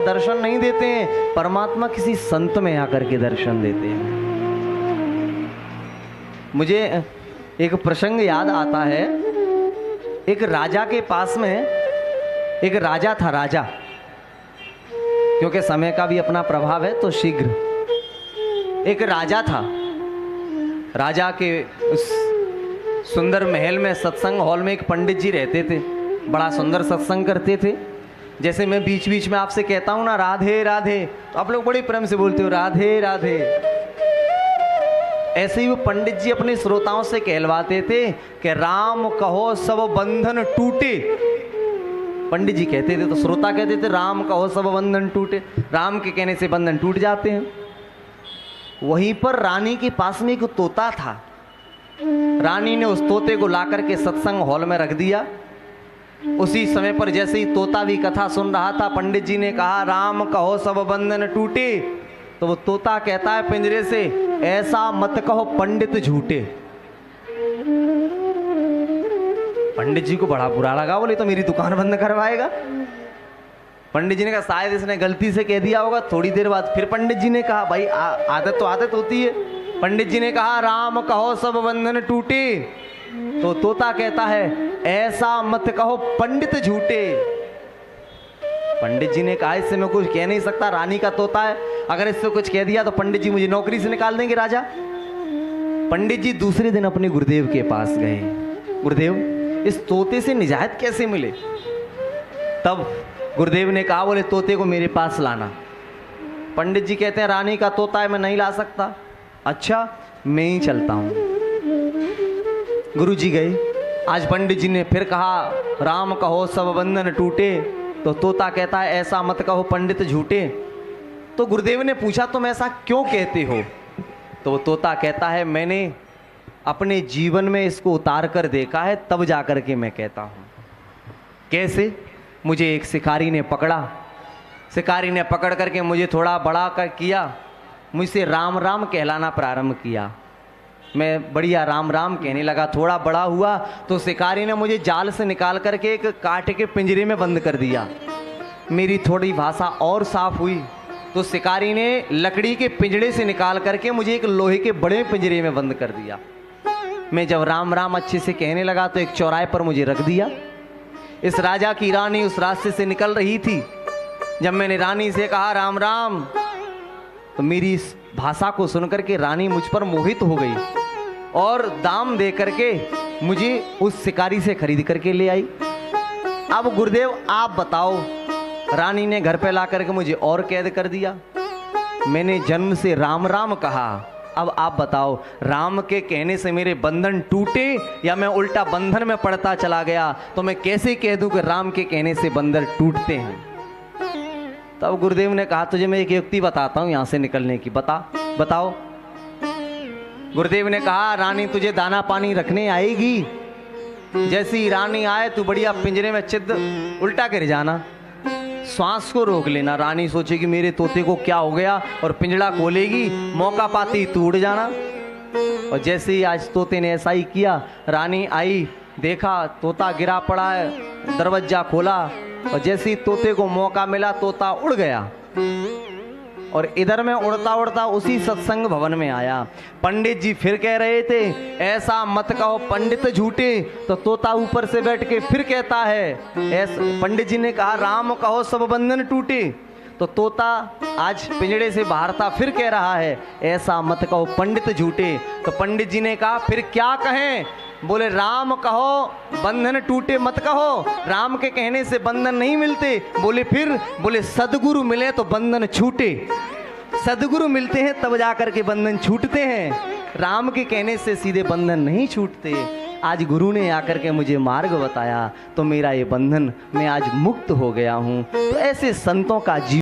दर्शन नहीं देते हैं, परमात्मा किसी संत में आकर के दर्शन देते हैं। मुझे एक प्रसंग याद आता है। एक राजा के पास में एक राजा था। राजा, क्योंकि समय का भी अपना प्रभाव है तो शीघ्र, एक राजा था। राजा के उस सुंदर महल में सत्संग हॉल में एक पंडित जी रहते थे। बड़ा सुंदर सत्संग करते थे। जैसे मैं बीच बीच में आपसे कहता हूँ ना राधे राधे, तो आप लोग बड़े प्रेम से बोलते हो राधे राधे। ऐसे ही वो पंडित जी अपने श्रोताओं से कहलवाते थे कि राम कहो सब बंधन टूटे। पंडित जी कहते थे तो श्रोता कहते थे राम कहो सब बंधन टूटे। राम के कहने से बंधन टूट जाते हैं। वहीं पर रानी के पास में एक तोता था। रानी ने उस तोते को लाकर के सत्संग हॉल में रख दिया। उसी समय पर जैसे ही तोता भी कथा सुन रहा था, पंडित जी ने कहा राम कहो सब बंधन टूटे। तो वो तोता कहता है पिंजरे से, ऐसा मत कहो पंडित झूठे। पंडित जी को बड़ा बुरा लगा, बोले तो मेरी दुकान बंद करवाएगा। पंडित जी ने कहा शायद इसने गलती से कह दिया होगा। थोड़ी देर बाद फिर पंडित जी ने कहा भाई आदत तो आदत होती है। पंडित जी ने कहा राम कहो सब बंधन टूटे। तो तोता कहता है ऐसा मत कहो पंडित झूठे। पंडित जी ने कहा इससे मैं कुछ कह नहीं सकता, रानी का तोता है, अगर इससे कुछ कह दिया तो पंडित जी मुझे नौकरी से निकाल देंगे राजा। पंडित जी दूसरे दिन अपने गुरुदेव के पास गए। गुरुदेव, इस तोते से निजात कैसे मिले? तब गुरुदेव ने कहा बोले तोते को मेरे पास लाना। पंडित जी कहते हैं रानी का तोता है, मैं नहीं ला सकता। अच्छा, मैं ही चलता हूं। गुरु जी गए। आज पंडित जी ने फिर कहा राम कहो सब बंधन टूटे। तो तोता कहता है ऐसा मत कहो पंडित झूठे। तो गुरुदेव ने पूछा तुम ऐसा क्यों कहते हो? तो तोता कहता है मैंने अपने जीवन में इसको उतार कर देखा है, तब जाकर के मैं कहता हूँ। कैसे? मुझे एक शिकारी ने पकड़ा। शिकारी ने पकड़ करके मुझे थोड़ा बड़ा कर किया, मुझसे राम राम कहलाना प्रारंभ किया। मैं बढ़िया राम राम कहने लगा। थोड़ा बड़ा हुआ तो शिकारी ने मुझे जाल से निकाल करके एक कांटे के पिंजरे में बंद कर दिया। मेरी थोड़ी भाषा और साफ हुई तो शिकारी ने लकड़ी के पिंजरे से निकाल करके मुझे एक लोहे के बड़े पिंजरे में बंद कर दिया। मैं जब राम राम अच्छे से कहने लगा तो एक चौराहे पर मुझे रख दिया। इस राजा की रानी उस रास्ते से निकल रही थी। जब मैंने रानी से कहा राम राम, तो मेरी इस भाषा को सुनकर के रानी मुझ पर मोहित हो गई और दाम दे करके मुझे उस शिकारी से खरीद करके ले आई। अब गुरुदेव आप बताओ, रानी ने घर पे ला करके मुझे और कैद कर दिया। मैंने जन्म से राम राम कहा। अब आप बताओ, राम के कहने से मेरे बंधन टूटे या मैं उल्टा बंधन में पड़ता चला गया? तो मैं कैसे कह दूं कि राम के कहने से बंधन टूटते हैं? तब गुरुदेव ने कहा तुझे मैं एक युक्ति बताता हूं यहां से निकलने की। बताओ। गुरुदेव ने कहा रानी तुझे दाना पानी रखने आएगी। जैसी रानी आए तू बढ़िया पिंजरे में चिद्ध उल्टा कर जाना, श्वास को रोक लेना। रानी सोचेगी मेरे तोते को क्या हो गया और पिंजड़ा खोलेगी, मौका पाती तू उड़ जाना। और जैसे ही आज तोते ने ऐसा ही किया। रानी आई, देखा तोता गिरा पड़ा है, दरवाजा खोला और जैसे ही तोते को मौका मिला तोता उड़ गया। और इधर में उड़ता उड़ता उसी सत्संग भवन में आया। पंडित जी फिर कह रहे थे ऐसा मत कहो पंडित झूठे। तो तोता ऊपर से बैठ के फिर कहता है पंडित जी ने कहा राम कहो सब बंधन टूटे। तो तोता आज पिंजड़े से बाहर था, फिर कह रहा है ऐसा मत कहो पंडित झूठे। तो पंडित जी ने कहा फिर क्या कहें? बोले राम कहो बंधन टूटे मत कहो, राम के कहने से बंधन नहीं मिलते। बोले फिर? बोले सदगुरु मिले तो बंधन छूटे। सदगुरु मिलते हैं तब जाकर के बंधन छूटते हैं, राम के कहने से सीधे बंधन नहीं छूटते। आज गुरु ने आकर के मुझे मार्ग बताया तो मेरा ये बंधन, मैं आज मुक्त हो गया हूँ। तो ऐसे संतों का जीवन